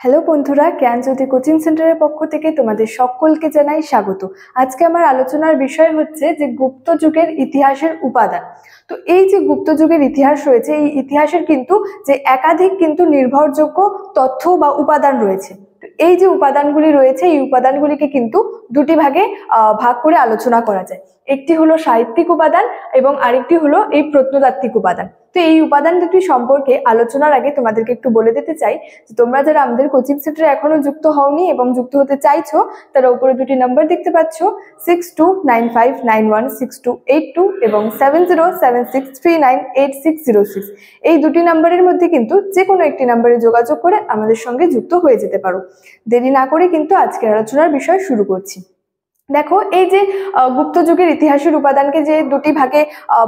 Hello বন্ধুরা, জ্ঞানজ্যোতি coaching সেন্টারের পক্ষ থেকে তোমাদের সকলকে জানাই স্বাগত। আজকে আমার আলোচনার বিষয় হচ্ছে যে গুপ্ত যুগের ইতিহাসের উপাদান। তো এই যে গুপ্ত যুগের ইতিহাস রয়েছে, এই ইতিহাসের কিন্তু যে একাধিক কিন্তু নির্ভরযোগ্য তথ্য বা উপাদান রয়েছে। তো এই যে উপাদানগুলি রয়েছে, এই উপাদানগুলিকে কিন্তু দুটি ভাগে ভাগ করে আলোচনা করা যায়। একটি হলো সাহিত্যিক উপাদান এবং আরেকটি হলো এই প্রত্নতাত্ত্বিক উপাদান। তো এই উপাদান দুটি সম্পর্কে আলোচনার আগে তোমাদেরকে একটু বলে দিতে চাই যে তোমরা যারা আমাদের কোচিং সেন্টারে এখনো যুক্ত হওনি এবং যুক্ত হতে চাইছো, তারা উপরে দুটি নাম্বার দেখতে পাচ্ছ, 6295916282 এবং 7076398606। এই দুটি নাম্বারের মধ্যে কিন্তু যে কোনো একটি নাম্বারে যোগাযোগ করে আমাদের সঙ্গে যুক্ত হয়ে যেতে পারো। দেরি না করে কিন্তু আজকের আলোচনার বিষয় শুরু করছি। দেখো, এই যে গুপ্ত যুগের ইতিহাসের উপাদানকে যে দুটি ভাগে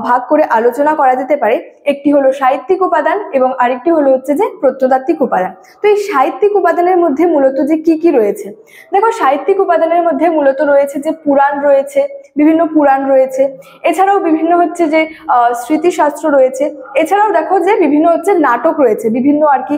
ভাগ করে আলোচনা করা যেতে পারে, একটি হলো সাহিত্যিক উপাদান এবং আরেকটি হলো হচ্ছে যে প্রত্নতাত্ত্বিক উপাদান। তো এই সাহিত্যিক উপাদানের মধ্যে মূলত যে কি কি রয়েছে, দেখো সাহিত্যিক উপাদানের মধ্যে মূলত রয়েছে যে পুরাণ রয়েছে, বিভিন্ন পুরাণ রয়েছে, এছাড়াও বিভিন্ন হচ্ছে যে স্মৃতিশাস্ত্র রয়েছে, এছাড়াও দেখো যে বিভিন্ন হচ্ছে নাটক রয়েছে, বিভিন্ন আর কি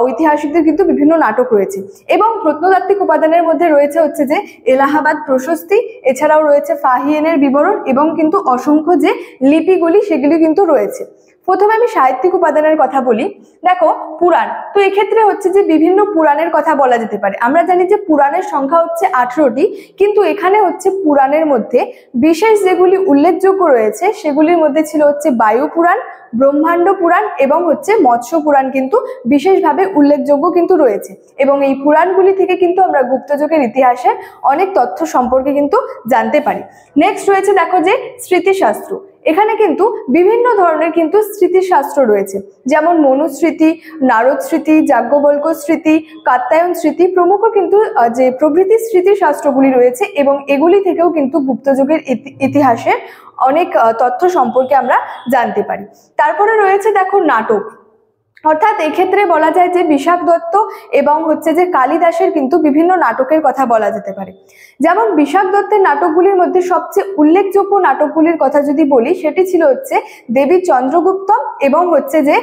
ঐতিহাসিকদের কিন্তু বিভিন্ন নাটক রয়েছে। এবং প্রত্নতাত্ত্বিক উপাদানের মধ্যে রয়েছে হচ্ছে যে এলাহাবাদ প্রশস্তি, এছাড়াও রয়েছে ফাহিয়েনের বিবরণ এবং কিন্তু অসংখ্য যে লিপিগুলি সেগুলি কিন্তু রয়েছে। প্রথমে আমি সাহিত্যিক উপাদানের কথা বলি। দেখো পুরাণ, তো এক্ষেত্রে হচ্ছে যে বিভিন্ন পুরাণের কথা বলা যেতে পারে। আমরা জানি যে পুরাণের সংখ্যা হচ্ছে 18টি, কিন্তু এখানে হচ্ছে পুরাণের মধ্যে বিশেষ যেগুলি উল্লেখযোগ্য রয়েছে সেগুলির মধ্যে ছিল হচ্ছে বায়ু পুরাণ, ব্রহ্মাণ্ড পুরাণ এবং হচ্ছে মৎস্য পুরাণ কিন্তু বিশেষভাবে উল্লেখযোগ্য কিন্তু রয়েছে। এবং এই পুরাণগুলি থেকে কিন্তু আমরা গুপ্ত যুগের ইতিহাসের অনেক তথ্য সম্পর্কে কিন্তু জানতে পারি। নেক্সট রয়েছে দেখো যে স্মৃতিশাস্ত্র। এখানে কিন্তু বিভিন্ন ধরনের কিন্তু স্মৃতিশাস্ত্র রয়েছে, যেমন মনুস্মৃতি, নারদ স্মৃতি, যাজ্ঞবল্ক্য স্মৃতি, কাত্যায়ন স্মৃতি প্রমুখ কিন্তু যে প্রভৃতি স্মৃতিশাস্ত্রগুলি রয়েছে এবং এগুলি থেকেও কিন্তু গুপ্ত যুগের ইতিহাসের অনেক তথ্য সম্পর্কে আমরা জানতে পারি। তারপরে রয়েছে দেখো নাটক, অর্থাৎ এক্ষেত্রে বলা যায় যে বিশাখ দত্ত এবং হচ্ছে যে কালিদাসের কিন্তু বিভিন্ন নাটকের কথা বলা যেতে পারে। যেমন বিশাখ দত্তের নাটকগুলির মধ্যে সবচেয়ে উল্লেখযোগ্য নাটকগুলির কথা যদি বলি, সেটি ছিল হচ্ছে দেবী চন্দ্রগুপ্তম এবং হচ্ছে যে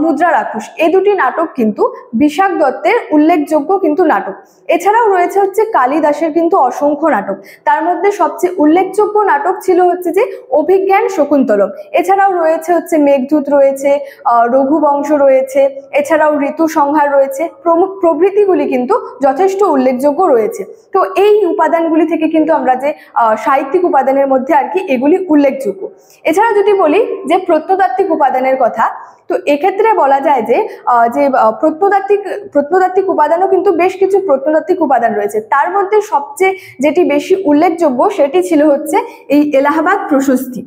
মুদ্রা রাক্ষস। এই দুটি নাটক কিন্তু বিশাখ দত্তের উল্লেখযোগ্য কিন্তু নাটক। এছাড়াও রয়েছে হচ্ছে কালিদাসের কিন্তু অসংখ্য নাটক। তার মধ্যে সবচেয়ে উল্লেখযোগ্য নাটক ছিল হচ্ছে যে অভিজ্ঞান শকুন্তলম। এছাড়াও রয়েছে হচ্ছে মেঘদূত রয়েছে, রঘুবংশ রয়েছে, এছাড়াও ঋতু সংহার রয়েছে, প্রভৃতিগুলি কিন্তু যথেষ্ট উল্লেখযোগ্য রয়েছে। তো এই উপাদানগুলি থেকে কিন্তু আমরা যে সাহিত্যিক উপাদানের মধ্যে আর কি এগুলি উল্লেখযোগ্য। এছাড়া যদি বলি যে প্রত্নতাত্ত্বিক উপাদানের কথা, তো এক্ষেত্রে বলা যায় যে প্রত্নতাত্ত্বিক উপাদানও কিন্তু বেশ কিছু প্রত্নতাত্ত্বিক উপাদান রয়েছে। তার মধ্যে সবচেয়ে যেটি বেশি উল্লেখযোগ্য সেটি ছিল হচ্ছে এই এলাহাবাদ প্রশস্তি।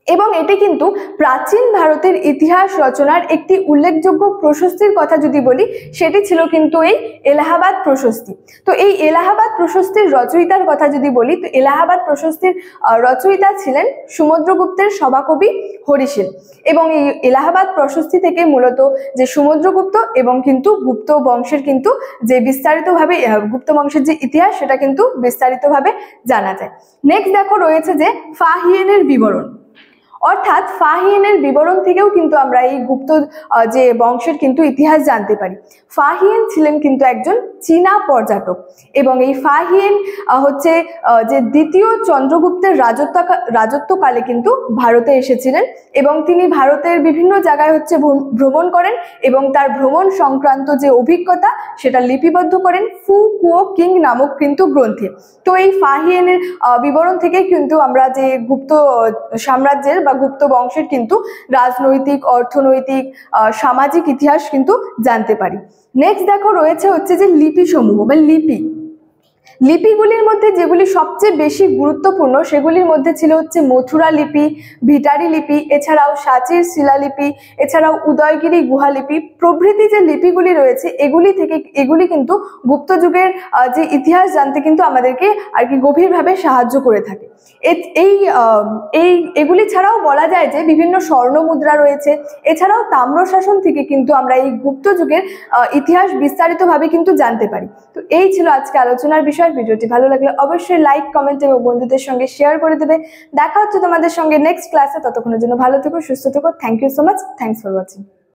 এবং এটি কিন্তু প্রাচীন ভারতের ইতিহাস রচনার একটি উল্লেখযোগ্য প্রশস্তির কথা যদি বলি, সেটি ছিল কিন্তু এই এলাহাবাদ প্রশস্তি। তো এই এলাহাবাদ প্রশস্তির রচয়িতার কথা যদি বলি, তো এলাহাবাদ প্রশস্তির রচয়িতা ছিলেন সমুদ্রগুপ্তের সভাকবি হরিসেন। এবং এই এলাহাবাদ প্রশস্তি থেকে মূলত যে সমুদ্রগুপ্ত এবং কিন্তু গুপ্ত বংশের কিন্তু যে বিস্তারিতভাবে গুপ্ত বংশের যে ইতিহাস সেটা কিন্তু বিস্তারিতভাবে জানা যায়। নেক্সট দেখো রয়েছে যে ফাহিয়েনের বিবরণ, অর্থাৎ ফাহিয়েনের বিবরণ থেকেও কিন্তু আমরা এই গুপ্ত যে বংশের কিন্তু ইতিহাস জানতে পারি। ফাহিয়েন ছিলেন কিন্তু একজন চীনা পর্যটক এবং এই ফাহিয়েন হচ্ছে যে দ্বিতীয় চন্দ্রগুপ্তের রাজত্বকালে কিন্তু ভারতে এসেছিলেন এবং তিনি ভারতের বিভিন্ন জায়গায় হচ্ছে ভ্রমণ করেন এবং তার ভ্রমণ সংক্রান্ত যে অভিজ্ঞতা সেটা লিপিবদ্ধ করেন ফু কুও কিং নামক কিন্তু গ্রন্থে। তো এই ফাহিয়েনের বিবরণ থেকে কিন্তু আমরা যে গুপ্ত সাম্রাজ্যের বা গুপ্ত বংশের কিন্তু রাজনৈতিক, অর্থনৈতিক, সামাজিক ইতিহাস কিন্তু জানতে পারি। নেক্সট দেখো রয়েছে হচ্ছে যে লিপি সমূহ বা লিপিগুলির মধ্যে যেগুলি সবচেয়ে বেশি গুরুত্বপূর্ণ সেগুলির মধ্যে ছিল হচ্ছে মথুরা লিপি, ভিটারি লিপি, এছাড়াও সাঁচির শিলালিপি, এছাড়াও উদয়গিরি গুহালিপি প্রভৃতি যে লিপিগুলি রয়েছে এগুলি কিন্তু গুপ্ত যুগের যে ইতিহাস জানতে কিন্তু আমাদেরকে আর কি গভীরভাবে সাহায্য করে থাকে। এগুলি ছাড়াও বলা যায় যে বিভিন্ন স্বর্ণ মুদ্রা রয়েছে, এছাড়াও তাম্রশাসন থেকে কিন্তু আমরা এই গুপ্ত যুগের ইতিহাস বিস্তারিতভাবে কিন্তু জানতে পারি। তো এই ছিল আজকে আলোচনার বিষয়। ভিডিওটি ভালো লাগলে অবশ্যই লাইক, কমেন্ট এবং বন্ধুদের সঙ্গে শেয়ার করে দেবে। দেখা হচ্ছে তোমাদের সঙ্গে নেক্সট ক্লাসে। ততক্ষণের জন্য ভালো থেকো, সুস্থ থেকো। Thank you so much. Thanks for watching.